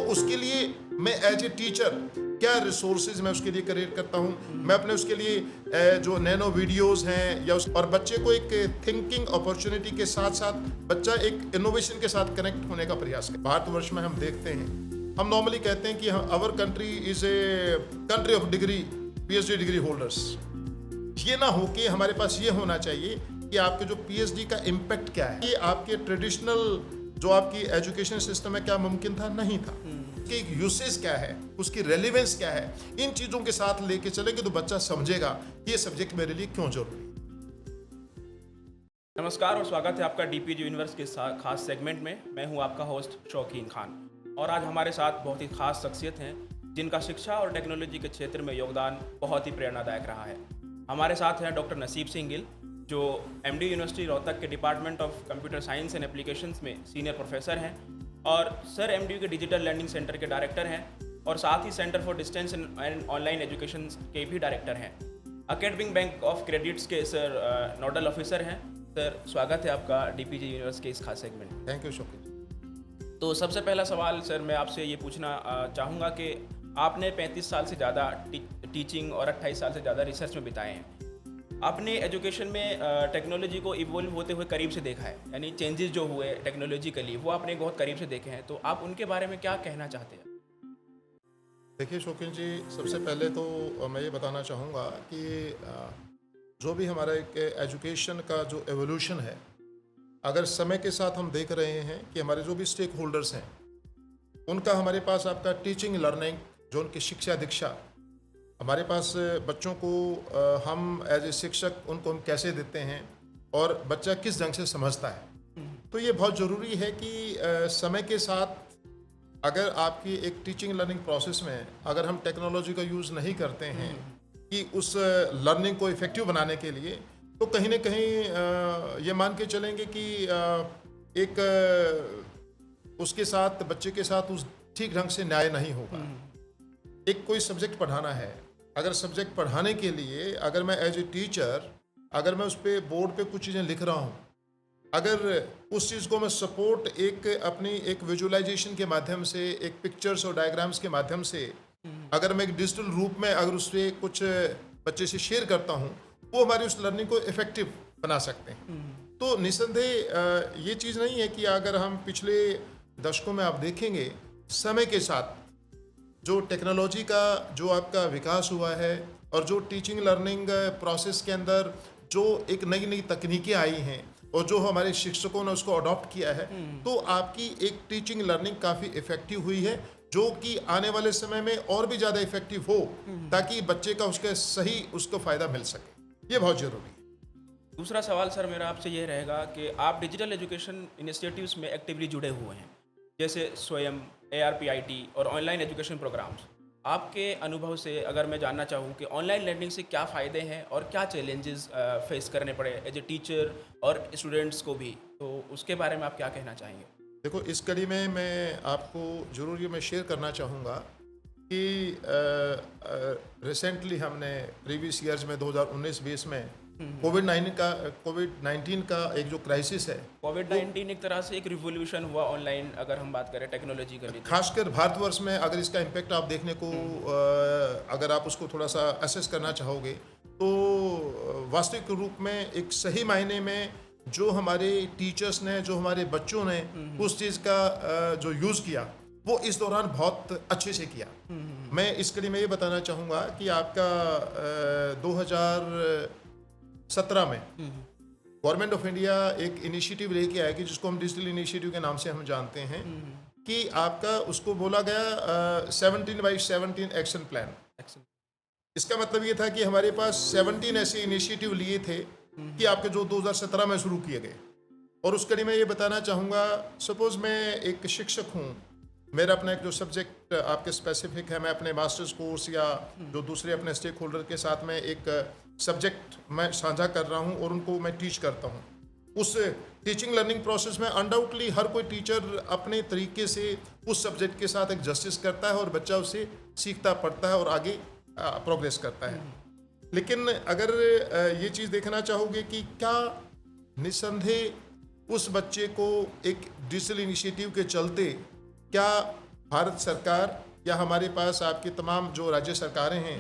उसके लिए मैं एज ए टीचर क्या रिसोर्सेज मैं उसके लिए क्रिएट करता हूँ, मैं अपने उसके लिए जो नैनो वीडियोस हैं या और बच्चे को एक थिंकिंग अपॉर्चुनिटी के साथ साथ बच्चा एक इनोवेशन के साथ कनेक्ट होने का प्रयास करे। भारतवर्ष में हम देखते हैं, हम नॉर्मली कहते हैं कि our country is a country of degree PhD degree holders. ये ना हो कि हमारे पास ये होना चाहिए कि आपके जो PhD का इम्पैक्ट क्या है, ये आपके ट्रेडिशनल जो आपकी एजुकेशन सिस्टम में क्या मुमकिन था, नहीं था, कि यूसेज क्या है, उसकी रेलिवेंस क्या है, इन चीजों के साथ लेके चलेंगे तो बच्चा समझेगा कि ये सब्जेक्ट मेरे लिए क्यों जरूरी है। नमस्कार और स्वागत है आपका DPG यूनिवर्स के खास सेगमेंट में। मैं हूं आपका होस्ट शौकीन खान और आज हमारे साथ बहुत ही खास शख्सियत हैं जिनका शिक्षा और टेक्नोलॉजी के क्षेत्र में योगदान बहुत ही प्रेरणादायक रहा है। हमारे साथ हैं डॉक्टर नसीब सिंह गिल, जो MD यूनिवर्सिटी रोहतक के department of computer science and applications में सीनियर प्रोफेसर हैं और सर MDU के डिजिटल लर्निंग सेंटर के डायरेक्टर हैं और साथ ही centre for distance and online education के भी डायरेक्टर हैं। एकेडमिक बैंक ऑफ क्रेडिट्स के सर नोडल ऑफिसर हैं। सर, स्वागत है आपका DPG यूनिवर्स के इस खास सेगमेंट में। थैंक यू शौकीन। तो सबसे पहला सवाल सर, मैं आपसे ये पूछना चाहूँगा कि आपने 35 साल से ज़्यादा टीचिंग और 28 साल से ज़्यादा रिसर्च में बिताए हैं। आपने एजुकेशन में टेक्नोलॉजी को इवोल्व होते हुए करीब से देखा है, यानी चेंजेस जो हुए टेक्नोलॉजिकली वो आपने बहुत करीब से देखे हैं, तो आप उनके बारे में क्या कहना चाहते हैं? देखिए शौकीन जी, सबसे पहले तो मैं ये बताना चाहूँगा कि जो भी हमारा एक एजुकेशन का जो एवोल्यूशन है, अगर समय के साथ हम देख रहे हैं कि हमारे जो भी स्टेक होल्डर्स हैं उनका हमारे पास आपका टीचिंग लर्निंग, जो उनकी शिक्षा दीक्षा, हमारे पास बच्चों को हम एज ए शिक्षक उनको हम कैसे देते हैं और बच्चा किस ढंग से समझता है, तो ये बहुत ज़रूरी है कि समय के साथ अगर आपकी एक टीचिंग लर्निंग प्रोसेस में अगर हम टेक्नोलॉजी का यूज़ नहीं करते हैं कि उस लर्निंग को इफ़ेक्टिव बनाने के लिए, तो कहीं ना कहीं ये मान के चलेंगे कि एक उसके साथ बच्चे के साथ उस ठीक ढंग से न्याय नहीं होगा। एक कोई सब्जेक्ट पढ़ाना है, अगर सब्जेक्ट पढ़ाने के लिए अगर मैं एज ए टीचर अगर मैं उस पर बोर्ड पे कुछ चीज़ें लिख रहा हूँ, अगर उस चीज़ को मैं सपोर्ट एक अपनी एक विजुअलाइजेशन के माध्यम से, एक पिक्चर्स और डायग्राम्स के माध्यम से, अगर मैं एक डिजिटल रूप में अगर उससे कुछ बच्चे से शेयर करता हूँ, वो हमारी उस लर्निंग को इफ़ेक्टिव बना सकते हैं। तो निस्संदेह ये चीज़ नहीं है कि अगर हम पिछले दशकों में आप देखेंगे, समय के साथ जो टेक्नोलॉजी का जो आपका विकास हुआ है और जो टीचिंग लर्निंग प्रोसेस के अंदर जो एक नई नई तकनीकें आई हैं और जो हमारे शिक्षकों ने उसको अडॉप्ट किया है, तो आपकी एक टीचिंग लर्निंग काफ़ी इफ़ेक्टिव हुई है, जो कि आने वाले समय में और भी ज़्यादा इफ़ेक्टिव हो ताकि बच्चे का उसका सही उसको फ़ायदा मिल सके। ये बहुत ज़रूरी है। दूसरा सवाल सर मेरा आपसे ये रहेगा कि आप डिजिटल एजुकेशन इनिशिएटिव्स में एक्टिवली जुड़े हुए हैं, जैसे स्वयं, ARPIT और ऑनलाइन एजुकेशन प्रोग्राम्स। आपके अनुभव से अगर मैं जानना चाहूँ कि ऑनलाइन लर्निंग से क्या फ़ायदे हैं और क्या चैलेंजेस फेस करने पड़े एज ए टीचर और स्टूडेंट्स को भी, तो उसके बारे में आप क्या कहना चाहेंगे? देखो, इस कड़ी में मैं आपको ज़रूर ये मैं शेयर करना चाहूँगा कि रिसेंटली हमने प्रीवियस ईयर्स में 2019-20 में कोविड-19 का एक जो क्राइसिस है, कोविड-19 एक तरह से एक रिवोल्यूशन हुआ ऑनलाइन, अगर हम बात करें टेक्नोलॉजी का भी। खासकर भारतवर्ष में अगर इसका इम्पैक्ट आप देखने को अगर आप उसको थोड़ा सा असेस करना चाहोगे, तो वास्तविक रूप में एक सही मायने में जो हमारे टीचर्स ने, जो हमारे बच्चों ने उस चीज़ का जो यूज़ किया, वो इस दौरान बहुत अच्छे से किया। मैं इसके लिए मैं ये बताना चाहूँगा कि आपका 2017 में गवर्नमेंट ऑफ इंडिया एक इनिशिएटिव लेके आया कि जिसको हम डिजिटल इनिशिएटिव के नाम से हम जानते हैं, कि आपका उसको बोला गया 17/17 एक्शन प्लान। इसका मतलब ये था कि हमारे पास 17 ऐसे इनिशिएटिव लिए थे कि आपके जो 2017 में शुरू किए गए। और उस कड़ी में ये बताना चाहूँगा, सपोज मैं एक शिक्षक हूँ, मेरा अपना एक जो सब्जेक्ट आपके स्पेसिफिक है, मैं अपने मास्टर्स कोर्स या जो दूसरे अपने स्टेक होल्डर के साथ में एक सब्जेक्ट मैं साझा कर रहा हूँ और उनको मैं टीच करता हूँ। उस टीचिंग लर्निंग प्रोसेस में अनडाउटली हर कोई टीचर अपने तरीके से उस सब्जेक्ट के साथ एक जस्टिस करता है और बच्चा उससे सीखता पढ़ता है और आगे प्रोग्रेस करता है। लेकिन अगर ये चीज़ देखना चाहोगे कि क्या निस्संदेह उस बच्चे को एक डिजिटल इनिशिएटिव के चलते क्या भारत सरकार या हमारे पास आपकी तमाम जो राज्य सरकारें हैं,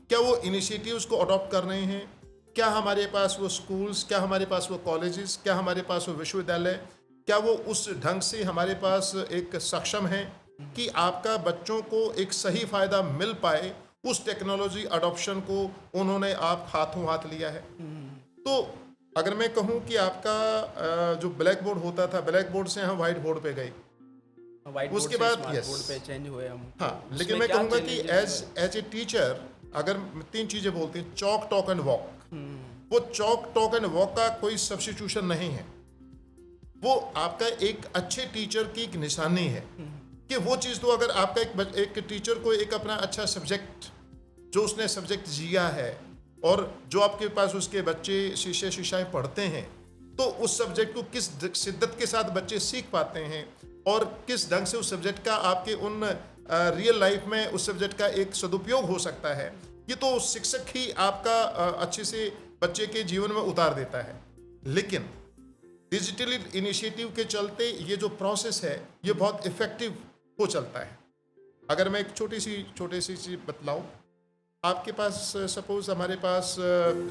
क्या वो इनिशिएटिव्स को अडॉप्ट कर रहे हैं? क्या हमारे पास वो स्कूल्स, क्या हमारे पास वो कॉलेजेस, क्या हमारे पास वो विश्वविद्यालय, क्या वो उस ढंग से हमारे पास एक सक्षम है कि आपका बच्चों को एक सही फ़ायदा मिल पाए? उस टेक्नोलॉजी अडॉप्शन को उन्होंने आप हाथों हाथ लिया है। तो अगर मैं कहूँ कि आपका जो ब्लैक बोर्ड होता था, ब्लैक बोर्ड से हम वाइट बोर्ड पे गए, व्हाइट उसके बोर्ड से बाद स्मार्ट yes, बोर्ड पे चेंज हुए हम। हाँ, तो लेकिन उसमें मैं क्या कहूँगा कि challenges एज ए टीचर अगर 3 चीज़ें बोलते हैं, चॉक टॉक एंड वॉक, वो चॉक टॉक एंड वॉक का कोई सब्स्टिट्यूशन नहीं है। वो आपका एक अच्छे टीचर की एक निशानी है कि वो चीज़ तो अगर आपका एक टीचर को एक अपना अच्छा सब्जेक्ट, जो उसने सब्जेक्ट जिया है और जो आपके पास उसके बच्चे शिक्षाएं पढ़ते हैं, तो उस सब्जेक्ट को किस शिद्दत के साथ बच्चे सीख पाते हैं और किस ढंग से उस सब्जेक्ट का आपके उन रियल लाइफ में उस सब्जेक्ट का एक सदुपयोग हो सकता है, ये तो शिक्षक ही आपका अच्छे से बच्चे के जीवन में उतार देता है। लेकिन डिजिटली इनिशिएटिव के चलते ये जो प्रोसेस है ये बहुत इफेक्टिव हो चलता है। अगर मैं एक छोटी सी चीज़ बतलाऊँ, आपके पास सपोज हमारे पास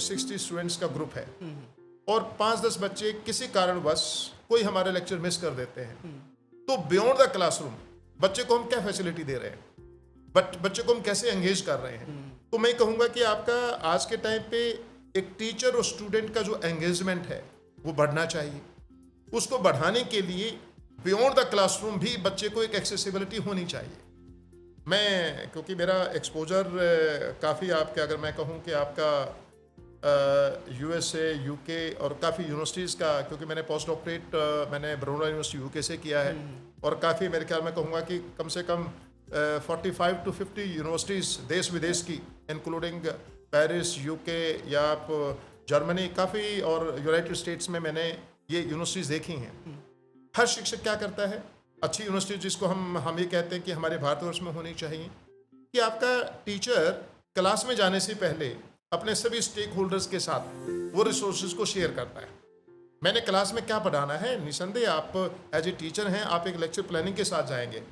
60 स्टूडेंट्स का ग्रुप है और 5-10 बच्चे किसी कारणवश कोई हमारे लेक्चर मिस कर देते हैं, तो बियॉन्ड द क्लासरूम बच्चे को हम क्या फैसिलिटी दे रहे हैं, बच्चे को हम कैसे एंगेज कर रहे हैं? तो मैं कहूँगा कि आपका आज के टाइम पे एक टीचर और स्टूडेंट का जो एंगेजमेंट है वो बढ़ना चाहिए। उसको बढ़ाने के लिए बियॉन्ड द क्लासरूम भी बच्चे को एक एक्सेसिबिलिटी होनी चाहिए। मैं क्योंकि मेरा एक्सपोजर काफ़ी आपके, अगर मैं कहूँ कि आपका USA, UK और काफ़ी यूनिवर्सिटीज़ का, क्योंकि मैंने पोस्ट डॉक्टरेट मैंने बरोड़ा यूनिवर्सिटी UK से किया है और काफ़ी मेरे ख्याल में कहूँगा कि कम से कम 45 to 50 यूनिवर्सिटीज़ देश विदेश की, इंक्लूडिंग पेरिस, UK या आप जर्मनी, काफ़ी और यूनाइटेड स्टेट्स में मैंने ये यूनिवर्सिटीज़ देखी हैं। हर शिक्षक क्या करता है, अच्छी यूनिवर्सिटी जिसको हम ये कहते हैं कि हमारे भारतवर्ष में होनी चाहिए, कि आपका टीचर क्लास में जाने से पहले अपने सभी स्टेक होल्डर्स के साथ वो रिसोर्सेज को शेयर करता है। मैंने क्लास में क्या पढ़ाना है, निसंदेह आप एज ए टीचर हैं, आप एक लेक्चर प्लानिंग के साथ जाएंगे,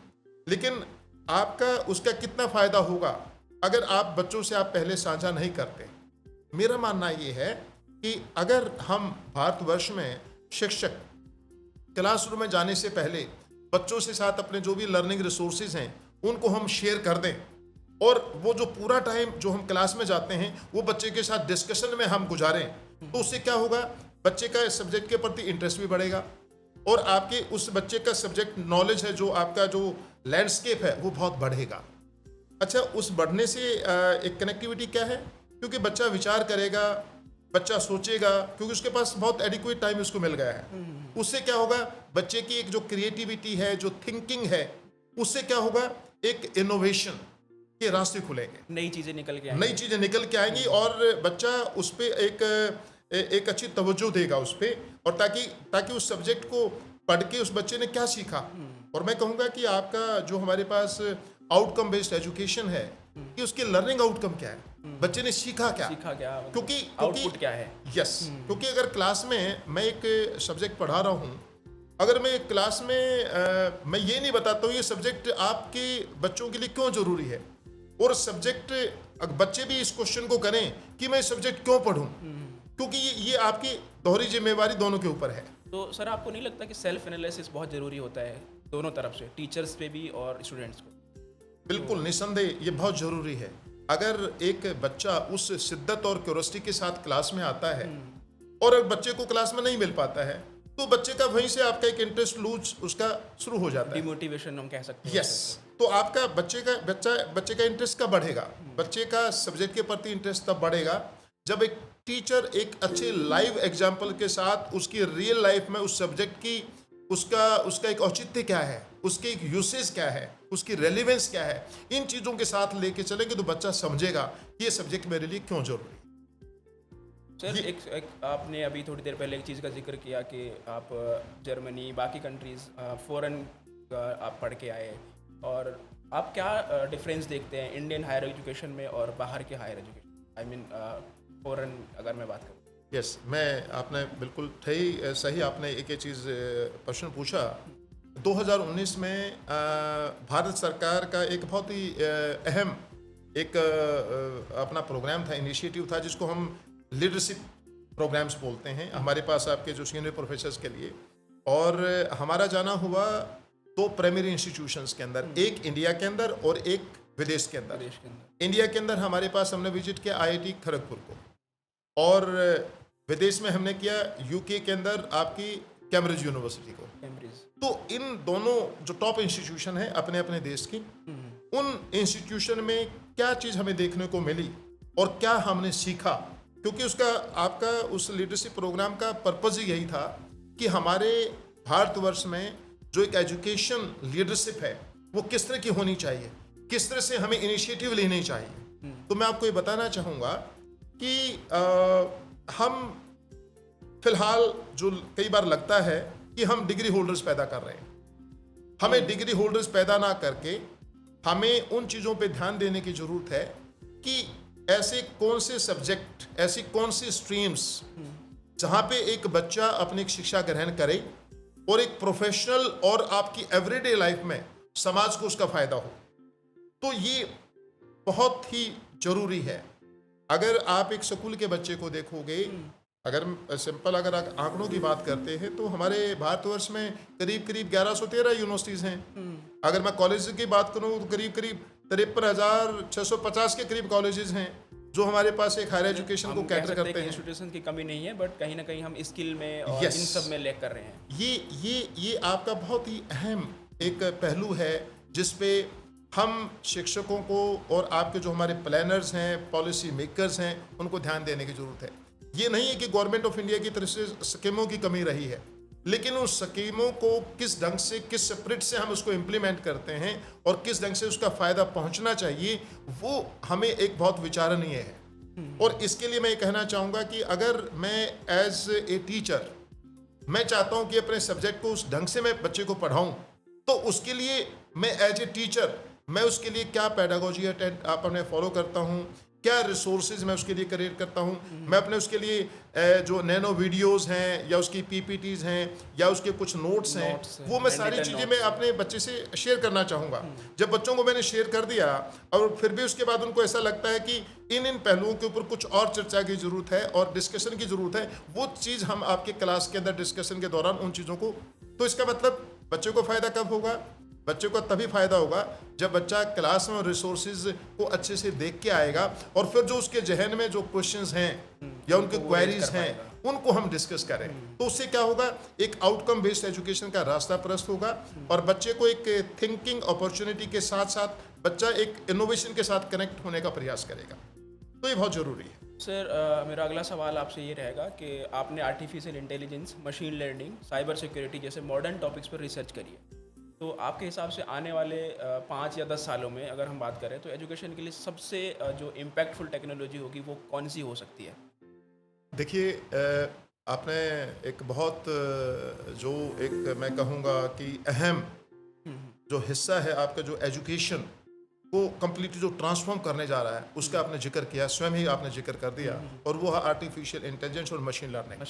लेकिन आपका उसका कितना फ़ायदा होगा अगर आप बच्चों से आप पहले साझा नहीं करते। मेरा मानना ये है कि अगर हम भारतवर्ष में शिक्षक क्लासरूम में जाने से पहले बच्चों से साथ अपने जो भी लर्निंग रिसोर्सेज हैं उनको हम शेयर कर दें और वो जो पूरा टाइम जो हम क्लास में जाते हैं वो बच्चे के साथ डिस्कशन में हम गुजारें, तो उससे क्या होगा, बच्चे का सब्जेक्ट के प्रति इंटरेस्ट भी बढ़ेगा और आपके उस बच्चे का सब्जेक्ट नॉलेज है, जो आपका जो लैंडस्केप है वो बहुत बढ़ेगा। अच्छा, उस बढ़ने से एक कनेक्टिविटी क्या है, क्योंकि बच्चा विचार करेगा, बच्चा सोचेगा, क्योंकि उसके पास बहुत एडिक्वेट टाइम उसको मिल गया है। उससे क्या होगा, बच्चे की एक जो क्रिएटिविटी है, जो थिंकिंग है, उससे क्या होगा, एक इनोवेशन के रास्ते खुलेंगे, नई चीज़ें निकल के आएंगी और बच्चा उस पर एक अच्छी तवज्जो देगा उस पर, और ताकि उस सब्जेक्ट को पढ़ के उस बच्चे ने क्या सीखा। और मैं कहूँगा कि आपका जो हमारे पास आउटकम बेस्ड एजुकेशन है, कि उसके लर्निंग आउटकम क्या है, बच्चे ने सीखा क्या, क्योंकि आउटपुट क्या है। यस, क्योंकि अगर क्लास में मैं एक सब्जेक्ट पढ़ा रहा हूँ, अगर मैं क्लास में मैं ये नहीं बताता हूँ ये सब्जेक्ट आपके बच्चों के लिए क्यों ज़रूरी है, और सब्जेक्ट बच्चे भी इस क्वेश्चन को करें कि मैं सब्जेक्ट क्यों पढ़ूं, क्योंकि ये आपकी दोहरी जिम्मेवारी दोनों के ऊपर है। तो सर, आपको नहीं लगता कि सेल्फ एनालिसिस बहुत ज़रूरी होता है दोनों तरफ से, टीचर्स पे भी और स्टूडेंट्स को? बिल्कुल, निसंदेह ये बहुत ज़रूरी है। अगर एक बच्चा उस शिद्दत और क्यूरोसिटी के साथ क्लास में आता है और अगर बच्चे को क्लास में नहीं मिल पाता है, तो बच्चे का वहीं से आपका एक इंटरेस्ट लूज उसका शुरू हो जाता है, डिमोटिवेशन हम कह सकते हैं। यस, तो आपका बच्चे का इंटरेस्ट कब बढ़ेगा, बच्चे का सब्जेक्ट के प्रति इंटरेस्ट तब बढ़ेगा जब एक टीचर एक अच्छे लाइव एग्जाम्पल के साथ उसकी रियल लाइफ में उस सब्जेक्ट की उसका एक औचित्य क्या है, उसके एक यूसेज क्या है, उसकी रेलिवेंस क्या है, इन चीज़ों के साथ लेके चलेंगे तो बच्चा समझेगा कि ये सब्जेक्ट मेरे लिए क्यों जरूरी है। सर, एक आपने अभी थोड़ी देर पहले एक चीज़ का जिक्र किया कि आप जर्मनी, बाकी कंट्रीज़, फॉरेन आप पढ़ के आए, और आप क्या डिफरेंस देखते हैं इंडियन हायर एजुकेशन में और बाहर के higher education, I mean foreign अगर मैं बात करूँ? यस, आपने बिल्कुल सही आपने एक चीज़ प्रश्न पूछा। 2019 में भारत सरकार का एक बहुत ही अहम एक अपना प्रोग्राम था, इनिशिएटिव था, जिसको हम लीडरशिप प्रोग्राम्स बोलते हैं, हमारे पास आपके जो सीनियर प्रोफेसर्स के लिए। और हमारा जाना हुआ 2 प्राइमरी इंस्टीट्यूशंस के अंदर, एक इंडिया के अंदर और एक विदेश के अंदर। इंडिया के अंदर हमारे पास हमने विजिट किया IIT खड़गपुर को, और विदेश में हमने किया UK के अंदर आपकी कैम्ब्रिज यूनिवर्सिटी को। तो इन दोनों जो टॉप इंस्टीट्यूशन है अपने अपने देश की, उन इंस्टीट्यूशन में क्या चीज़ हमें देखने को मिली और क्या हमने सीखा, क्योंकि उसका आपका उस लीडरशिप प्रोग्राम का पर्पज़ ही यही था कि हमारे भारतवर्ष में जो एक एजुकेशन लीडरशिप है वो किस तरह की होनी चाहिए, किस तरह से हमें इनिशिएटिव लेनी चाहिए। तो मैं आपको ये बताना चाहूँगा कि हम फिलहाल जो कई बार लगता है कि हम डिग्री होल्डर्स पैदा कर रहे हैं, हमें डिग्री होल्डर्स पैदा ना करके हमें उन चीज़ों पे ध्यान देने की ज़रूरत है कि ऐसे कौन से सब्जेक्ट, ऐसी कौन सी स्ट्रीम्स जहाँ पे एक बच्चा अपनी शिक्षा ग्रहण करे और एक प्रोफेशनल और आपकी एवरीडे लाइफ में समाज को उसका फ़ायदा हो। तो ये बहुत ही ज़रूरी है। अगर आप एक स्कूल के बच्चे को देखोगे, अगर सिंपल अगर आंकड़ों की बात करते हैं तो हमारे भारतवर्ष में करीब करीब 1113 यूनिवर्सिटीज़ हैं। अगर मैं कॉलेज की बात करूं तो करीब करीब 53,650 के करीब कॉलेजेस हैं जो हमारे पास एक हायर एजुकेशन को कैटर करते हैं। इंस्टीट्यूशन की कमी नहीं है, बट कहीं ना कहीं हम स्किल में और इन सब में लैग कर रहे हैं। ये आपका बहुत ही अहम एक पहलू है जिसपे हम शिक्षकों को और आपके जो हमारे प्लानर्स हैं, पॉलिसी मेकर्स हैं, उनको ध्यान देने की ज़रूरत है। ये नहीं है कि गवर्नमेंट ऑफ इंडिया की तरफ से स्कीमों की कमी रही है, लेकिन उन स्कीमों को किस ढंग से, किस स्पिरिट से हम उसको इम्प्लीमेंट करते हैं और किस ढंग से उसका फ़ायदा पहुंचना चाहिए, वो हमें एक बहुत विचारणीय है। और इसके लिए मैं ये कहना चाहूँगा कि अगर मैं एज ए टीचर मैं चाहता हूँ कि अपने सब्जेक्ट को उस ढंग से मैं बच्चे को पढ़ाऊँ, तो उसके लिए मैं एज ए टीचर मैं उसके लिए क्या पेडागोजी आप अपने फॉलो करता हूँ, क्या रिसोर्सेज मैं उसके लिए क्रिएट करता हूँ। मैं अपने उसके लिए जो नैनो वीडियोस हैं या उसकी PPTs हैं या उसके कुछ नोट्स हैं, वो मैं सारी चीज़ें मैं अपने बच्चे से शेयर करना चाहूँगा। जब बच्चों को मैंने शेयर कर दिया और फिर भी उसके बाद उनको ऐसा लगता है कि इन पहलुओं के ऊपर कुछ और चर्चा की ज़रूरत है और डिस्कशन की ज़रूरत है, वो चीज़ हम आपके क्लास के अंदर डिस्कशन के दौरान उन चीज़ों को, तो इसका मतलब बच्चे को फ़ायदा कब होगा? बच्चे को तभी फ़ायदा होगा जब बच्चा क्लास में रिसोर्सेज को अच्छे से देख के आएगा और फिर जो उसके जहन में जो क्वेश्चंस हैं या उनके क्वेरीज हैं उनको हम डिस्कस करें। तो उससे क्या होगा, एक आउटकम बेस्ड एजुकेशन का रास्ता प्रशस्त होगा और बच्चे को एक थिंकिंग अपॉर्चुनिटी के साथ साथ बच्चा एक इनोवेशन के साथ कनेक्ट होने का प्रयास करेगा। तो ये बहुत ज़रूरी है। सर, मेरा अगला सवाल आपसे ये रहेगा कि आपने artificial intelligence, machine learning, cyber security जैसे मॉडर्न टॉपिक्स पर रिसर्च करी है। तो आपके हिसाब से आने वाले 5 या 10 सालों में अगर हम बात करें तो एजुकेशन के लिए सबसे जो इम्पैक्टफुल टेक्नोलॉजी होगी वो कौन सी हो सकती है? देखिए, आपने एक बहुत जो एक मैं कहूँगा कि अहम जो हिस्सा है आपका जो एजुकेशन को कम्प्लीटली जो ट्रांसफॉर्म करने जा रहा है उसका आपने जिक्र किया, स्वयं ही आपने जिक्र कर दिया, और वो है आर्टिफिशियल इंटेलिजेंस और मशीन लर्निंग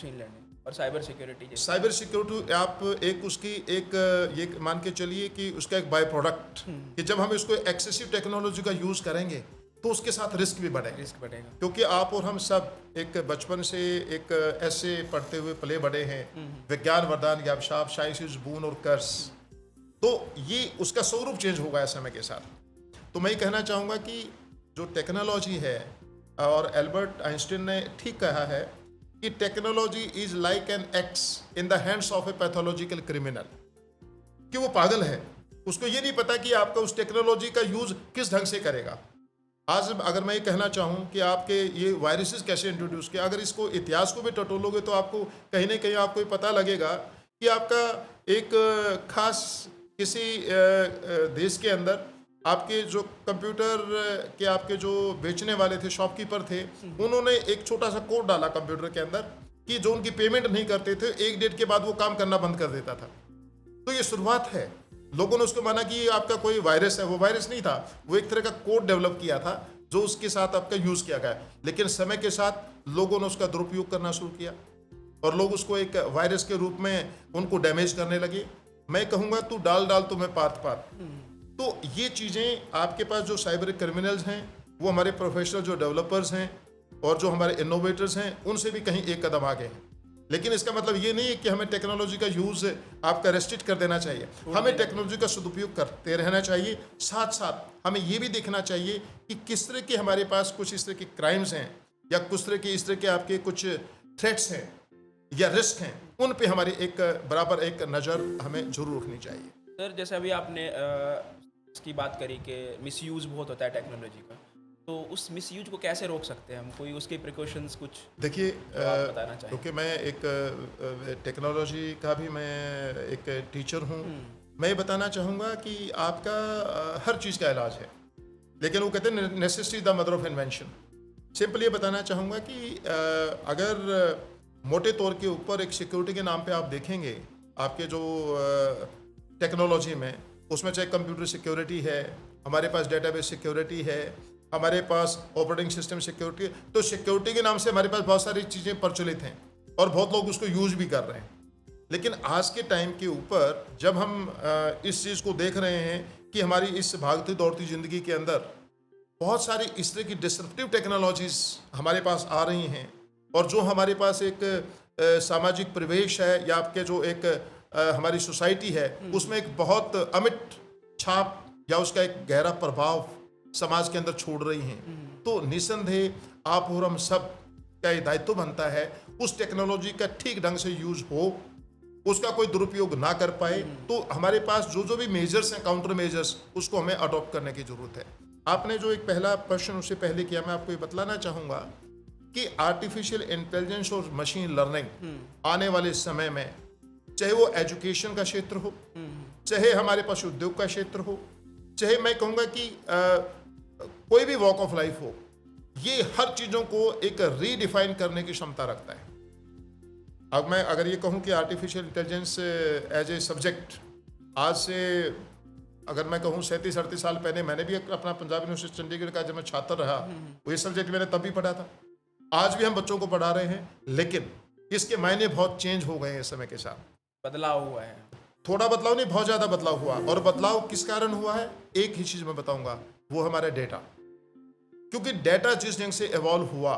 और साइबर सिक्योरिटी। साइबर सिक्योरिटी आप एक उसकी एक ये मान के चलिए कि उसका एक बाय प्रोडक्ट कि जब हम इसको एक्सेसिव टेक्नोलॉजी का यूज़ करेंगे तो उसके साथ रिस्क भी बढ़ेगा, क्योंकि आप और हम सब एक बचपन से एक ऐसे पढ़ते हुए पले बड़े हैं, विज्ञान वरदान या अभिशाप, साइंस इज बून और कर्स, तो ये उसका स्वरूप चेंज होगा समय के साथ। तो मैं ये कहना चाहूँगा कि जो टेक्नोलॉजी है, और एल्बर्ट आइंस्टीन ने ठीक कहा है कि technology is like an x in the hands of A pathological criminal, कि वो पागल है, उसको ये नहीं पता कि आपका उस टेक्नोलॉजी का यूज़ किस ढंग से करेगा। आज अगर मैं ये कहना चाहूँ कि आपके ये वायरसेस कैसे इंट्रोड्यूस किया, अगर इसको इतिहास को भी टटोलोगे तो आपको कहीं ना कहीं आपको ये पता लगेगा कि आपका एक खास किसी देश के अंदर आपके जो कंप्यूटर के आपके जो बेचने वाले थे, शॉपकीपर थे, उन्होंने एक छोटा सा कोड डाला कंप्यूटर के अंदर कि जो उनकी पेमेंट नहीं करते थे, एक डेट के बाद वो काम करना बंद कर देता था। तो ये शुरुआत है। लोगों ने उसको माना कि ये आपका कोई वायरस है, वो वायरस नहीं था, वो एक तरह का कोड डेवलप किया था जो उसके साथ आपका यूज़ किया गया। लेकिन समय के साथ लोगों ने उसका दुरुपयोग करना शुरू किया और लोग उसको एक वायरस के रूप में उनको डैमेज करने लगे। मैं कहूँगा तू डाल डाल तो मैं पात पात। तो ये चीज़ें आपके पास जो साइबर क्रिमिनल्स हैं, वो हमारे प्रोफेशनल जो डेवलपर्स हैं और जो हमारे इनोवेटर्स हैं, उनसे भी कहीं एक कदम आगे हैं। लेकिन इसका मतलब ये नहीं है कि हमें टेक्नोलॉजी का यूज़ आपका रेस्ट्रिक्ट कर देना चाहिए। हमें टेक्नोलॉजी का सदुपयोग करते रहना चाहिए। साथ साथ हमें ये भी देखना चाहिए कि किस तरह के हमारे पास कुछ इस तरह के क्राइम्स हैं या कुछ तरह के इस तरह के आपके कुछ थ्रेट्स हैं या रिस्क हैं, उन पे हमारी एक बराबर एक नज़र हमें जरूर रखनी चाहिए। सर, जैसे अभी आपने इसकी बात करी कि मिसयूज़ बहुत होता है टेक्नोलॉजी का, तो उस मिसयूज को कैसे रोक सकते हैं हम? कोई उसके प्रिकॉशंस कुछ देखिए, आप बताना चाहें? क्योंकि मैं एक टेक्नोलॉजी का भी मैं एक टीचर हूँ, मैं ये बताना चाहूँगा कि आपका हर चीज़ का इलाज है, लेकिन वो कहते हैं necessity the mother of invention. Simple ये बताना चाहूँगा कि अगर मोटे तौर के ऊपर एक सिक्योरिटी के नाम पे आप देखेंगे आपके जो टेक्नोलॉजी में, उसमें चाहे कंप्यूटर सिक्योरिटी है, हमारे पास डेटाबेस सिक्योरिटी है, हमारे पास ऑपरेटिंग सिस्टम सिक्योरिटी है, तो सिक्योरिटी के नाम से हमारे पास बहुत सारी चीज़ें प्रचलित हैं और बहुत लोग उसको यूज़ भी कर रहे हैं। लेकिन आज के टाइम के ऊपर जब हम इस चीज़ को देख रहे हैं कि हमारी इस भागती दौड़ती ज़िंदगी के अंदर बहुत सारी इस तरह की डिसरप्टिव टेक्नोलॉजीज़ हमारे पास आ रही हैं, और जो हमारे पास एक सामाजिक परिवेश है या आपके जो एक हमारी सोसाइटी है, उसमें एक बहुत अमिट छाप या उसका एक गहरा प्रभाव समाज के अंदर छोड़ रही हैं, तो निसंदेह आप और हम सब का ये दायित्व बनता है उस टेक्नोलॉजी का ठीक ढंग से यूज हो, उसका कोई दुरुपयोग ना कर पाए। तो हमारे पास जो जो भी मेजर्स हैं, काउंटर मेजर्स, उसको हमें अडॉप्ट करने की जरूरत है। आपने जो एक पहला प्रश्न उससे पहले किया, मैं आपको ये बतलाना चाहूँगा कि आर्टिफिशियल इंटेलिजेंस और मशीन लर्निंग आने वाले समय में, चाहे वो एजुकेशन का क्षेत्र हो, चाहे हमारे पास उद्योग का क्षेत्र हो, चाहे मैं कहूँगा कि कोई भी वॉक ऑफ लाइफ हो, ये हर चीज़ों को एक रीडिफाइन करने की क्षमता रखता है। अब मैं अगर ये कहूँ कि artificial intelligence as a subject, आज से अगर मैं कहूँ 37-38 साल पहले मैंने भी अपना पंजाब यूनिवर्सिटी चंडीगढ़ का जब मैं छात्र रहा, वो ये सब्जेक्ट मैंने तब भी पढ़ा था, आज भी हम बच्चों को पढ़ा रहे हैं, लेकिन इसके मायने बहुत चेंज हो गए हैं समय के साथ। बदलाव हुआ है, थोड़ा बदलाव नहीं, बहुत ज़्यादा बदलाव हुआ। और बदलाव किस कारण हुआ है, एक ही चीज़ मैं बताऊंगा, वो हमारा डेटा। क्योंकि डेटा जिस ढंग से इवॉल्व हुआ,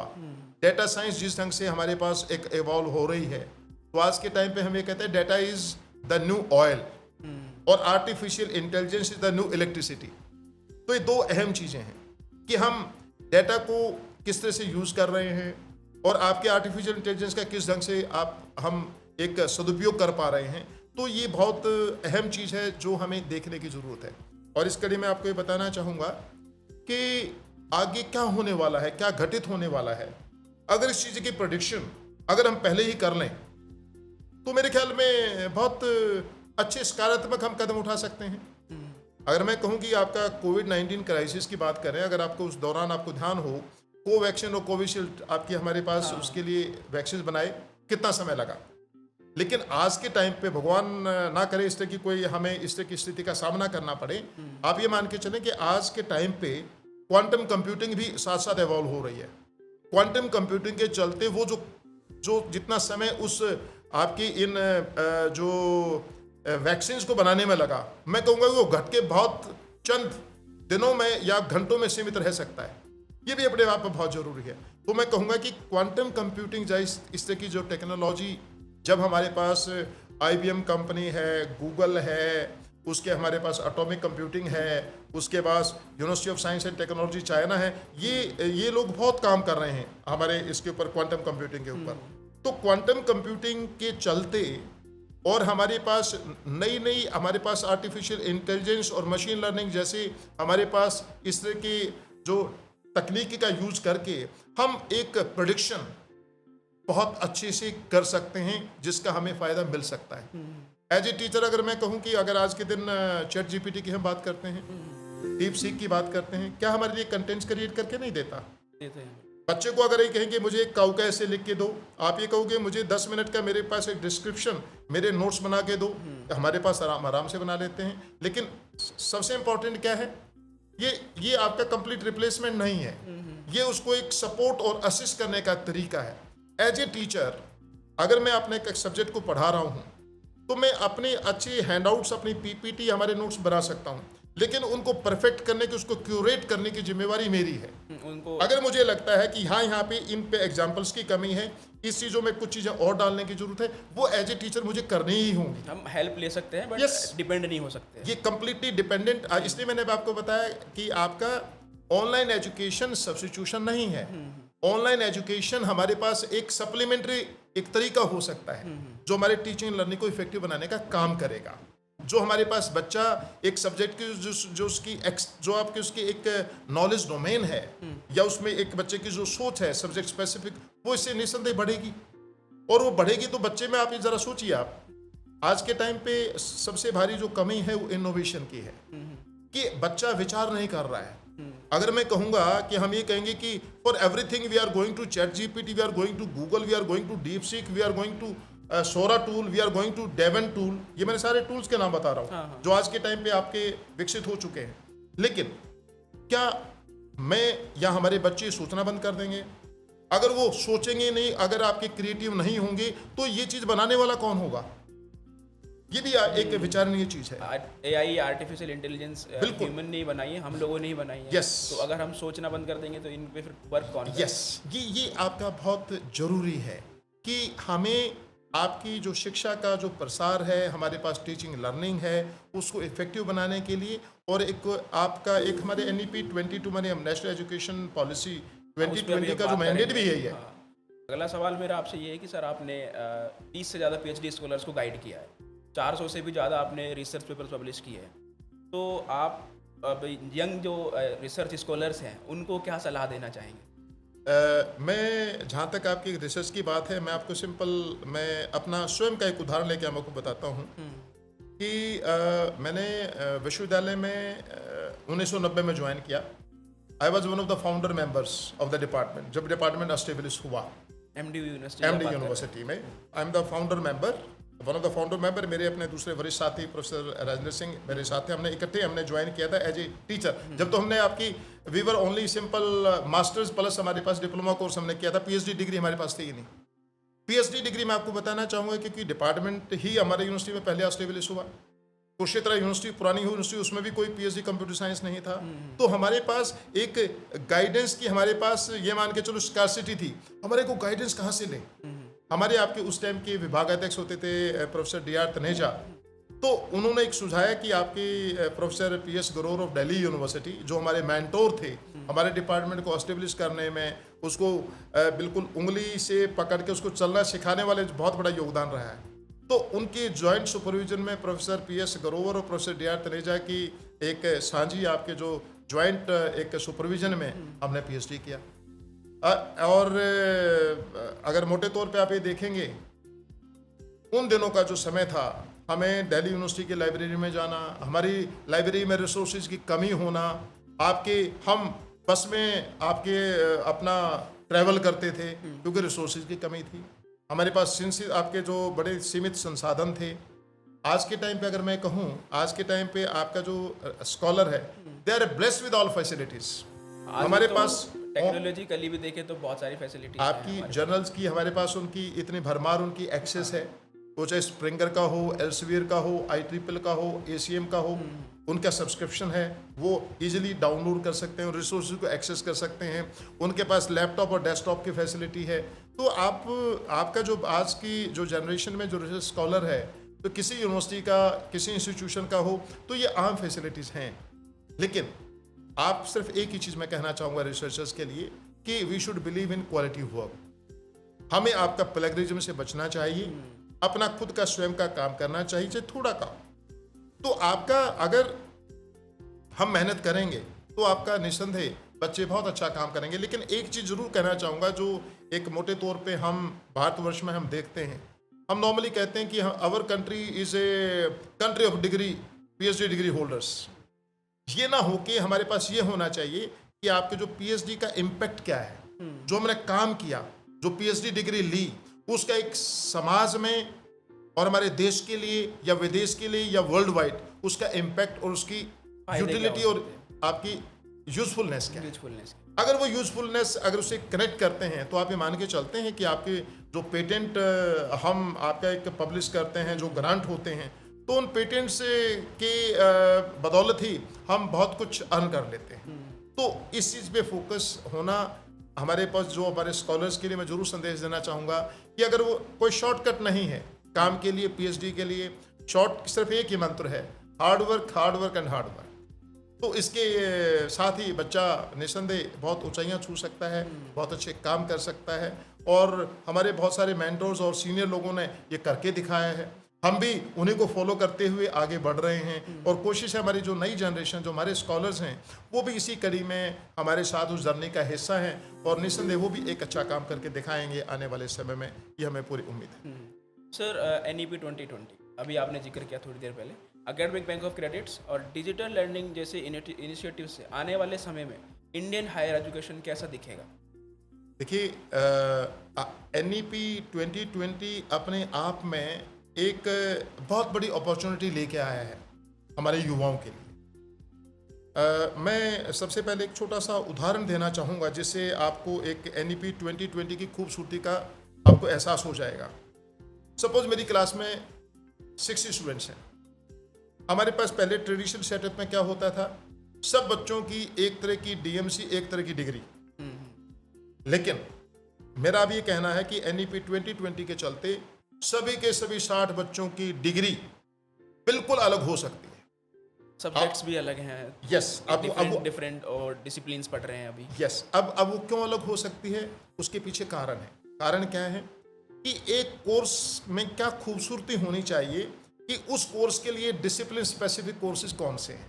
डेटा साइंस जिस ढंग से हमारे पास एक इवॉल्व हो रही है, तो आज के टाइम पे हम ये कहते हैं data is the new oil और artificial intelligence is the new electricity. तो ये दो अहम चीज़ें हैं कि हम डेटा को किस तरह से यूज़ कर रहे हैं और आपके आर्टिफिशियल इंटेलिजेंस का किस ढंग से हम एक सदुपयोग कर पा रहे हैं। तो ये बहुत अहम चीज़ है जो हमें देखने की ज़रूरत है। और इस कड़ी में आपको ये बताना चाहूँगा कि आगे क्या होने वाला है, क्या घटित होने वाला है। अगर इस चीज़ की प्रेडिक्शन अगर हम पहले ही कर लें, तो मेरे ख्याल में बहुत अच्छे सकारात्मक हम कदम उठा सकते हैं। अगर मैं कहूँ कि आपका कोविड-19 क्राइसिस की बात करें, अगर आपको उस दौरान आपको ध्यान हो, कोवैक्सीन और कोविशील्ड आपकी हमारे पास उसके लिए वैक्सीन बनाए, कितना समय लगा। लेकिन आज के टाइम पे भगवान ना करे इस तरह की कोई हमें इस तरह की स्थिति का सामना करना पड़े, आप ये मान के चलें कि आज के टाइम पे क्वांटम कंप्यूटिंग भी साथ साथ इवॉल्व हो रही है। क्वांटम कंप्यूटिंग के चलते वो जो जितना समय उस आपकी इन जो वैक्सीन्स को बनाने में लगा, मैं कहूँगा वो घट के बहुत चंद दिनों में या घंटों में सीमित रह सकता है। ये भी अपने आप में बहुत ज़रूरी है। तो मैं कहूँगा कि क्वांटम कंप्यूटिंग जैसी इस तरह की जो टेक्नोलॉजी, जब हमारे पास IBM कंपनी है, गूगल है, उसके हमारे पास एटॉमिक कंप्यूटिंग है, उसके पास university of science and technology China है, ये लोग बहुत काम कर रहे हैं हमारे इसके ऊपर, क्वांटम कंप्यूटिंग के ऊपर। तो क्वांटम कंप्यूटिंग के चलते और हमारे पास नई हमारे पास आर्टिफिशियल इंटेलिजेंस और मशीन लर्निंग जैसे हमारे पास इस तरह की जो तकनीकी का यूज करके हम एक प्रेडिक्शन बहुत अच्छे से कर सकते हैं, जिसका हमें फ़ायदा मिल सकता है। एज ए टीचर अगर मैं कहूँ कि अगर आज के दिन चैट GPT की हम बात करते हैं, डीप सीक की बात करते हैं, क्या हमारे लिए कंटेंट्स क्रिएट करके नहीं देता? देते हैं। बच्चे को अगर ये कहेंगे मुझे एक काउ का ऐसे लिख के दो, आप ये कहोगे मुझे 10 मिनट का मेरे पास एक डिस्क्रिप्शन, मेरे नोट्स बना के दो, हमारे पास आराम से बना लेते हैं। लेकिन सबसे इम्पोर्टेंट क्या है, ये आपका कंप्लीट रिप्लेसमेंट नहीं है, ये उसको एक सपोर्ट और असिस्ट करने का तरीका है। एज ए टीचर अगर मैं अपने एक सब्जेक्ट को पढ़ा रहा हूँ तो मैं अपने अच्छे हैंडआउट्स, अपनी पीपीटी, हमारे नोट्स बना सकता हूँ, लेकिन उनको परफेक्ट करने की, उसको क्यूरेट करने की जिम्मेवारी मेरी है। उनको अगर मुझे लगता है कि हाँ, यहाँ पे इन पे एग्जाम्पल्स की कमी है, इस चीज़ों में कुछ चीज़ें और डालने की जरूरत है, वो एज ए टीचर मुझे करनी ही होंगी। हम हेल्प ले सकते हैं बट Yes. डिपेंड नहीं हो सकते। ये कंप्लीटली डिपेंडेंट, इसलिए मैंने आपको बताया कि आपका ऑनलाइन एजुकेशन सब्स्टिट्यूशन नहीं है। ऑनलाइन एजुकेशन हमारे पास एक सप्लीमेंट्री एक तरीका हो सकता है जो हमारे टीचिंग लर्निंग को इफेक्टिव बनाने का काम करेगा। जो हमारे पास बच्चा एक सब्जेक्ट की जो उसकी जो आपकी उसकी एक नॉलेज डोमेन है, या उसमें एक बच्चे की जो सोच है सब्जेक्ट स्पेसिफिक, वो इससे निस्संदेह बढ़ेगी। और वो बढ़ेगी तो बच्चे में, आप ये जरा सोचिए, आप आज के टाइम पे सबसे भारी जो कमी है वो इनोवेशन की है, कि बच्चा विचार नहीं कर रहा है। अगर मैं कहूंगा कि हम ये कहेंगे कि for everything we are going to ChatGPT, we are going to Google, we are going to DeepSeek, we are going to Sora tool, we are going to Devin tool, ये मैंने सारे tools के नाम बता रहा हूँ जो आज के टाइम पे आपके विकसित हो चुके हैं। लेकिन क्या मैं या हमारे बच्चे सोचना बंद कर देंगे? अगर वो सोचेंगे नहीं, अगर आपके क्रिएटिव नहीं होंगे, तो ये चीज बनाने वाला कौन होगा? ये भी एक विचारणीय चीज है। एआई, आर्टिफिशियल इंटेलिजेंस ह्यूमन ने ही बनाई है, हम लोगों ने ही बनाई है। Yes. तो अगर हम सोचना बंद कर देंगे तो इन पे फिर वर्क कौन करेगा? यस, ये आपका बहुत जरूरी है कि हमें आपकी जो शिक्षा का जो प्रसार है, हमारे पास टीचिंग लर्निंग है, उसको इफेक्टिव बनाने के लिए, और एक आपका एक हमारे एनईपी 22 माने हम नेशनल एजुकेशन पॉलिसी उस पे अभी 2020 एक का जो बात मैंडेट करेंगे। भी यही है। हाँ। अगला सवाल मेरा आपसे ये है कि सर आपने 30 से ज़्यादा पीएचडी स्कॉलर्स को गाइड किया है, 400 से भी ज़्यादा आपने रिसर्च पेपर्स पब्लिश किए हैं, तो आप अब यंग जो रिसर्च स्कॉलर्स हैं उनको क्या सलाह देना चाहेंगे? मैं जहाँ तक आपकी रिसर्च की बात है, मैं आपको मैं अपना स्वयं का एक उदाहरण लेके आपको बताता हूँ कि मैंने विश्वविद्यालय में 1990 में ज्वाइन किया। I was one of the founder members of the department, जब डिपार्टमेंट एस्टेब्लिश हुआ एमडी यूनिवर्सिटी में। I am the founder member, one of the founder member. मेरे अपने दूसरे वरिष्ठ साथी प्रोफेसर राजेंद्र सिंह मेरे साथ थे, हमने इकट्ठे हमने ज्वाइन किया था एज ए टीचर। जब तो हमने आपकी we were only simple masters plus हमारे पास डिप्लोमा कोर्स हमने किया था, पीएचडी डिग्री हमारे पास थी ही नहीं। पीएचडी डिग्री मैं आपको बताना चाहूँगा क्योंकि डिपार्टमेंट ही हमारे यूनिवर्सिटी में पहले एस्टेब्लिश हुआ। कुरुक्षेत्र यूनिवर्सिटी, पुरानी यूनिवर्सिटी, उसमें भी कोई पीएचडी कंप्यूटर साइंस नहीं था। तो हमारे पास एक गाइडेंस की, हमारे पास ये मान के चलो स्कार्सिटी थी, हमारे को गाइडेंस कहाँ से लें? हमारे आपके उस टाइम के विभागाध्यक्ष होते थे प्रोफेसर डीआर तनेजा, तो उन्होंने एक सुझाया कि आपके professor PS Garor of Delhi university, जो हमारे मेंटोर थे हमारे डिपार्टमेंट को एस्टेब्लिश करने में, उसको बिल्कुल उंगली से पकड़ के उसको चलना सिखाने वाले बहुत बड़ा योगदान रहा है। तो उनके जॉइंट सुपरविजन में प्रोफेसर पीएस गरोवर और प्रोफेसर डीआर तनेजा की एक साझी आपके जो जॉइंट एक सुपरविजन में हमने पीएचडी किया। और अगर मोटे तौर पे आप ये देखेंगे, उन दिनों का जो समय था, हमें दिल्ली यूनिवर्सिटी की लाइब्रेरी में जाना, हमारी लाइब्रेरी में रिसोर्सेज की कमी होना, हम बस में अपना ट्रैवल करते थे क्योंकि रिसोर्सेज की कमी थी, हमारे पास आपके जो बड़े सीमित संसाधन थे। आज के टाइम पे अगर मैं कहूँ, आज के टाइम पे आपका जो स्कॉलर है, they are blessed with all facilities. हमारे पास टेक्नोलॉजिकली भी देखें तो बहुत सारी फैसिलिटी आपकी जर्नल्स की हमारे पास उनकी इतनी भरमार उनकी एक्सेस है, वो चाहे स्प्रिंगर का हो, एल्सेवियर का हो, IEEE का हो, ACM का हो, उनका सब्सक्रिप्शन है, वो इजीली डाउनलोड कर सकते हैं, रिसोर्सेज को एक्सेस कर सकते हैं, उनके पास लैपटॉप और डेस्कटॉप की फैसिलिटी है। तो आपका जो आज की जो जनरेशन में जो रिसर्च स्कॉलर है, तो किसी यूनिवर्सिटी का, किसी इंस्टीट्यूशन का हो, तो ये आम फैसिलिटीज़ हैं। लेकिन आप सिर्फ एक ही चीज़ मैं कहना चाहूँगा रिसर्चर्स के लिए कि we should believe in quality work. हमें आपका प्लेगरिज्म से बचना चाहिए, अपना खुद का स्वयं का काम करना चाहिए, चाहे थोड़ा काम। तो आपका अगर हम मेहनत करेंगे तो आपका निस्संदेह बच्चे बहुत अच्छा काम करेंगे। लेकिन एक चीज़ जरूर कहना चाहूँगा, जो एक मोटे तौर पे हम भारतवर्ष में हम देखते हैं, हम नॉर्मली कहते हैं कि our country is a country of degree, PhD degree holders. ये ना हो कि हमारे पास ये होना चाहिए कि आपके जो PhD का इम्पैक्ट क्या है, जो हमने काम किया, जो PhD डिग्री ली, उसका एक समाज में और हमारे देश के लिए या विदेश के लिए या वर्ल्ड वाइड उसका इम्पैक्ट और उसकी यूटिलिटी और आपकी यूजफुलनेस क्या है। अगर वो यूजफुलनेस अगर उसे कनेक्ट करते हैं तो आप ये मान के चलते हैं कि आपके जो पेटेंट हम आपका एक पब्लिश करते हैं, जो ग्रांट होते हैं, तो उन पेटेंट्स के बदौलत ही हम बहुत कुछ अर्न कर लेते हैं। तो इस चीज़ पे फोकस होना हमारे पास, जो हमारे स्कॉलर्स के लिए मैं जरूर संदेश देना चाहूँगा कि अगर वो कोई शॉर्टकट नहीं है काम के लिए, पीएचडी के लिए, सिर्फ एक ही मंत्र है, hard work and hard work. तो इसके साथ ही बच्चा निस्संदेह बहुत ऊंचाइयां छू सकता है, बहुत अच्छे काम कर सकता है, और हमारे बहुत सारे मेंटर्स और सीनियर लोगों ने ये करके दिखाया है। हम भी उन्हीं को फॉलो करते हुए आगे बढ़ रहे हैं, और कोशिश है हमारी जो नई जनरेशन, जो हमारे स्कॉलर्स हैं, वो भी इसी कड़ी में हमारे साथ उस जर्नी का हिस्सा हैं, और निस्संदेह वो भी एक अच्छा काम करके दिखाएंगे आने वाले समय में, ये हमें पूरी उम्मीद है। सर, NEP 2020 अभी आपने जिक्र किया थोड़ी देर पहले, एकेडमिक बैंक ऑफ क्रेडिट्स और डिजिटल लर्निंग जैसे इनिशिएटिव से आने वाले समय में इंडियन हायर एजुकेशन कैसा दिखेगा? देखिए, NEP 2020 अपने आप में एक बहुत बड़ी अपॉर्चुनिटी लेके आया है हमारे युवाओं के लिए। मैं सबसे पहले एक छोटा सा उदाहरण देना चाहूँगा, जिससे आपको एक NEP 2020 की खूबसूरती का आपको एहसास हो जाएगा। सपोज मेरी क्लास में 60 स्टूडेंट्स हैं। हमारे पास पहले ट्रेडिशनल सेटअप में क्या होता था, सब बच्चों की एक तरह की DMC, एक तरह की डिग्री। लेकिन मेरा अब ये कहना है कि NEP 2020 के चलते सभी के सभी 60 बच्चों की डिग्री बिल्कुल अलग हो सकती है। सब्जेक्ट्स भी अलग हैं। यस, अब डिफरेंट और डिसिप्लिन्स पढ़ रहे हैं अभी। यस, अब वो क्यों अलग हो सकती है, उसके पीछे कारण है। कारण क्या है कि एक कोर्स में क्या खूबसूरती होनी चाहिए कि उस कोर्स के लिए डिसिप्लिन स्पेसिफिक कोर्सेज कौन से हैं,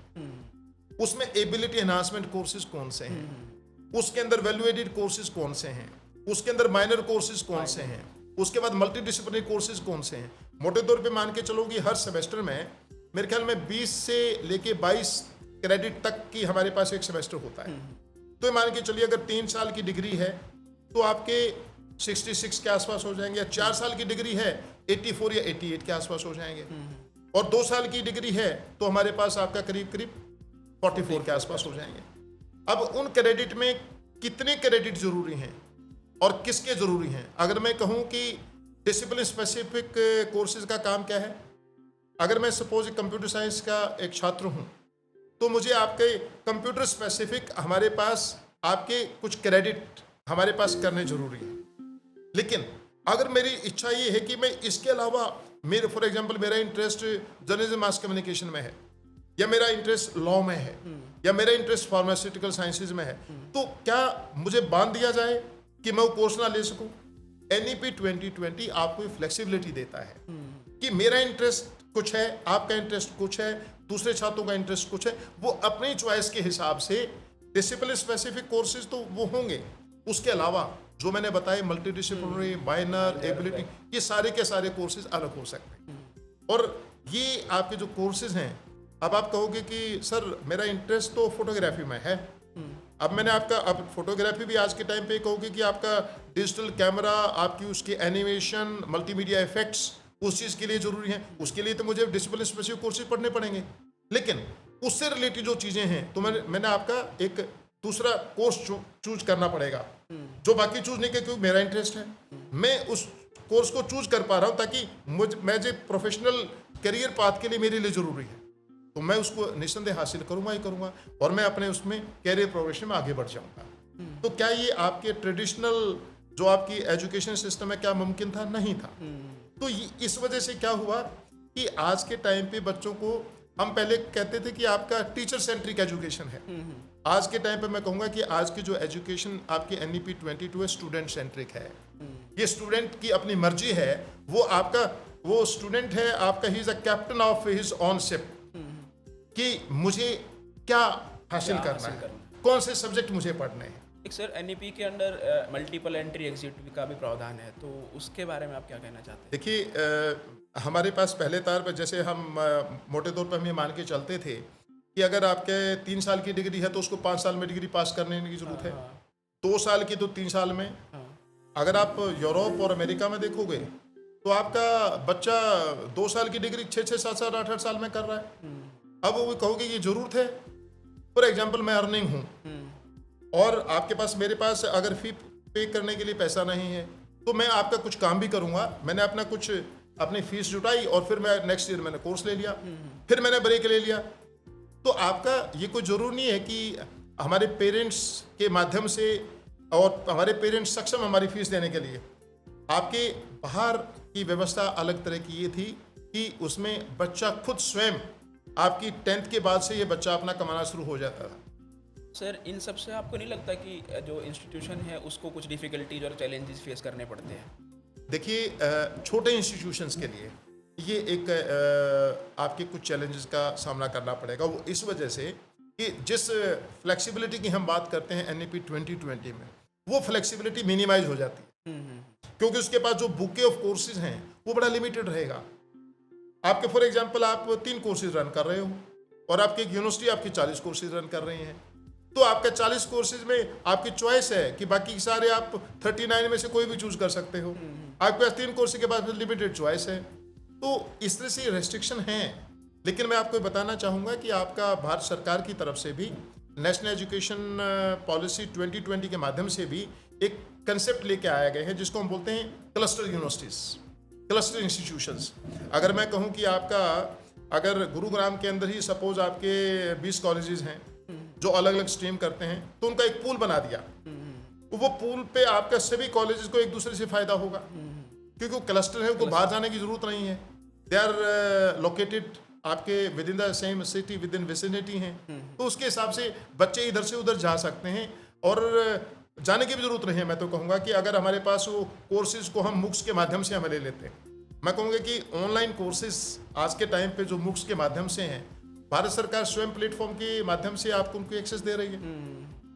उसमें एबिलिटी एनहांसमेंट कोर्सेज कौन से हैं, उसके अंदर वैल्यू एडेड कोर्सेज कौन से हैं, उसके अंदर माइनर कोर्सेज कौन से हैं, उसके बाद मल्टी डिसिप्लिनरी कोर्सेज कौन से हैं। मोटे तौर पे मान के चलो कि हर सेमेस्टर में मेरे ख्याल में 20 से लेके 22 क्रेडिट तक की हमारे पास एक सेमेस्टर होता है। तो मान के चलिए अगर 3 साल की डिग्री है तो आपके 66 के आसपास हो जाएंगे, या 4 साल की डिग्री है 84 या 88 के आसपास हो जाएंगे, और 2 साल की डिग्री है तो हमारे पास आपका करीब करीब 44 के आसपास हो जाएंगे। अब उन क्रेडिट में कितने क्रेडिट जरूरी हैं और किसके जरूरी हैं? अगर मैं कहूं कि डिसिप्लिन स्पेसिफिक कोर्सेज का काम क्या है, अगर मैं सपोज कंप्यूटर साइंस का एक छात्र हूं तो मुझे आपके कंप्यूटर स्पेसिफिक हमारे पास आपके कुछ क्रेडिट हमारे पास करने जरूरी है। लेकिन अगर मेरी इच्छा ये है कि मैं इसके अलावा मेरे फॉर एग्जांपल मेरा इंटरेस्ट जर्नलिज्म मास कम्युनिकेशन में है, या मेरा इंटरेस्ट लॉ में है, या मेरा इंटरेस्ट फार्मास्यूटिकल साइंसेज में है, तो क्या मुझे बांध दिया जाए कि मैं वो कोर्स ना ले सकूं? NEP 2020 आपको फ्लेक्सिबिलिटी देता है कि मेरा इंटरेस्ट कुछ है, आपका इंटरेस्ट कुछ है, दूसरे छात्रों का इंटरेस्ट कुछ है, वो अपनी चॉइस के हिसाब से डिसिप्लिन स्पेसिफिक कोर्सेज तो वो होंगे, उसके अलावा जो मैंने बताए मल्टी डिसिप्लिनरी, माइनर, एबिलिटी, ये सारे के सारे कोर्सेज अलग हो सकते हैं। और ये आपके जो कोर्सेज हैं, अब आप कहोगे कि सर मेरा इंटरेस्ट तो फोटोग्राफी में है, अब मैंने आपका, अब फोटोग्राफी भी आज के टाइम पे कहोगे कि आपका डिजिटल कैमरा, आपकी उसकी एनिमेशन, मल्टीमीडिया इफेक्ट्स उस चीज़ के लिए जरूरी है, उसके लिए तो मुझे डिसिप्लिन स्पेसिफिक कोर्सेज पढ़ने पड़ेंगे। लेकिन उससे रिलेटेड जो चीज़ें हैं तो मैंने आपका एक दूसरा कोर्स चूज करना पड़ेगा जो बाकी चूज नहीं, क्योंकि मेरा इंटरेस्ट है, मैं उस कोर्स को चूज कर पा रहा हूँ ताकि मैं जो प्रोफेशनल करियर पाथ के लिए मेरे लिए जरूरी है, तो मैं उसको निस्संदेह हासिल करूंगा ही करूंगा, और मैं अपने उसमें कैरियर प्रोग्रेशन में आगे बढ़ जाऊंगा। तो क्या ये आपके ट्रेडिशनल जो आपकी एजुकेशन सिस्टम में क्या मुमकिन था? नहीं था। तो इस वजह से क्या हुआ कि आज के टाइम पे बच्चों को, हम पहले कहते थे कि आपका टीचर सेंट्रिक एजुकेशन है, आज के टाइम पे मैं कहूँगा कि आज की जो एजुकेशन आपकी NEP 22 है स्टूडेंट सेंट्रिक है। ये स्टूडेंट की अपनी मर्जी है, वो स्टूडेंट है आपका, he is a captain of his on ship, कि मुझे क्या हासिल करना है, कौन से सब्जेक्ट मुझे पढ़ने हैं। एक सर, NEP के अंडर मल्टीपल एंट्री एग्जिट का भी प्रावधान है, तो उसके बारे में आप क्या कहना चाहते हैं? देखिए, हमारे पास पहले तौर पर जैसे हम मोटे तौर पर हम ये मान के चलते थे कि अगर आपके 3 साल की डिग्री है तो उसको 5 साल में डिग्री पास करने की जरूरत है, 2 साल की तो 3 साल में। अगर आप यूरोप और अमेरिका में देखोगे तो आपका बच्चा 2 साल की डिग्री 6, 7, 8 साल में कर रहा है। अब वो कहोगे ये जरूरत है? फॉर एग्जाम्पल मैं अर्निंग हूँ, और आपके पास मेरे पास अगर फी पे करने के लिए पैसा नहीं है तो मैं आपका कुछ काम भी करूंगा। मैंने अपना कुछ अपनी फीस जुटाई और फिर मैं नेक्स्ट ईयर मैंने कोर्स ले लिया, फिर मैंने ब्रेक ले लिया। तो आपका ये कोई जरूर नहीं है कि हमारे पेरेंट्स के माध्यम से और हमारे पेरेंट्स सक्षम हमारी फीस देने के लिए। आपके बाहर की व्यवस्था अलग तरह की ये थी कि उसमें बच्चा खुद स्वयं आपकी 10th के बाद से ये बच्चा अपना कमाना शुरू हो जाता था। सर, इन सब से आपको नहीं लगता कि जो इंस्टीट्यूशन है उसको कुछ डिफ़िकल्टीज और चैलेंजेस फेस करने पड़ते हैं? देखिए, छोटे इंस्टीट्यूशंस के लिए ये एक आपके कुछ चैलेंजेस का सामना करना पड़ेगा। वो इस वजह से कि जिस फ्लेक्सिबिलिटी की हम बात करते हैं NEP 2020 में, वो फ्लेक्सिबिलिटी मिनिमाइज हो जाती है क्योंकि उसके पास जो बुके ऑफ कोर्सेज हैं वो बड़ा लिमिटेड रहेगा। आपके फॉर एग्जांपल आप 3 कोर्सेज रन कर रहे हो और आपकी एक यूनिवर्सिटी आपकी 40 कोर्सेज रन कर रही हैं, तो आपका 40 कोर्सेज में आपकी चॉइस है कि बाकी सारे आप 39 में से कोई भी चूज कर सकते हो। आपके पास 3 कोर्स के बाद लिमिटेड चॉइस है। तो इस तरह से रेस्ट्रिक्शन हैं। लेकिन मैं आपको बताना चाहूँगा कि आपका भारत सरकार की तरफ से भी नेशनल एजुकेशन पॉलिसी 2020 के माध्यम से भी एक कंसेप्ट लेके आया गया है जिसको हम बोलते हैं क्लस्टर यूनिवर्सिटीज, क्लस्टर इंस्टीट्यूशंस। अगर मैं कहूँ कि आपका अगर गुरुग्राम के अंदर ही सपोज आपके 20 कॉलेजेस हैं जो अलग अलग स्ट्रीम करते हैं, तो उनका एक पूल बना दिया। वो पूल पे आपका सभी कॉलेजेस को एक दूसरे से फायदा होगा क्योंकि वो क्लस्टर है, उनको बाहर जाने की जरूरत नहीं है। दे आर लोकेटेड आपके with in the same city, with in vicinity हैं, तो उसके हिसाब से बच्चे इधर से उधर जा सकते हैं और जाने की भी जरूरत नहीं है। मैं तो कहूँगा कि अगर हमारे पास वो कोर्सेज को हम मुक्स के माध्यम से हमें ले लेते हैं, मैं कहूँगा कि ऑनलाइन कोर्सेज आज के टाइम पे जो मुक्स के माध्यम से हैं, भारत सरकार स्वयं प्लेटफॉर्म के माध्यम से आपको उनको एक्सेस दे रही है।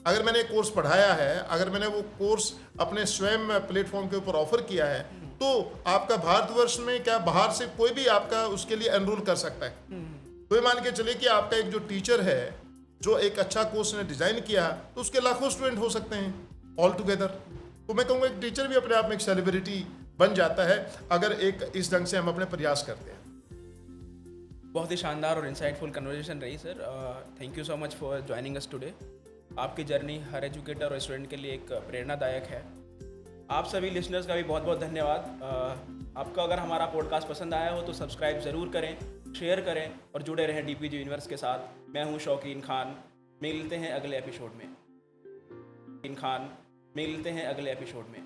अगर मैंने एक कोर्स पढ़ाया है, अगर मैंने वो कोर्स अपने स्वयं प्लेटफॉर्म के ऊपर ऑफर किया है, तो आपका भारतवर्ष में क्या बाहर से कोई भी आपका उसके लिए एनरोल कर सकता है। तो ये मान के चलिए कि आपका एक जो टीचर है जो एक अच्छा कोर्स ने डिजाइन किया, तो उसके लाखों स्टूडेंट हो सकते हैं ऑल टुगेदर। तो मैं कहूँगा एक टीचर भी अपने आप में एक सेलिब्रिटी बन जाता है अगर एक इस ढंग से हम अपने प्रयास करते हैं। बहुत ही शानदार और इंसाइटफुल कन्वर्सेशन रही sir. Thank you so much for joining us today. आपकी जर्नी हर एजुकेटर और स्टूडेंट के लिए एक प्रेरणादायक है। आप सभी लिसनर्स का भी बहुत बहुत धन्यवाद। आपको अगर हमारा पॉडकास्ट पसंद आया हो तो सब्सक्राइब ज़रूर करें, शेयर करें और जुड़े रहें DPG यूनिवर्स के साथ। मैं हूं शौकीन खान, मिलते हैं अगले एपिसोड में।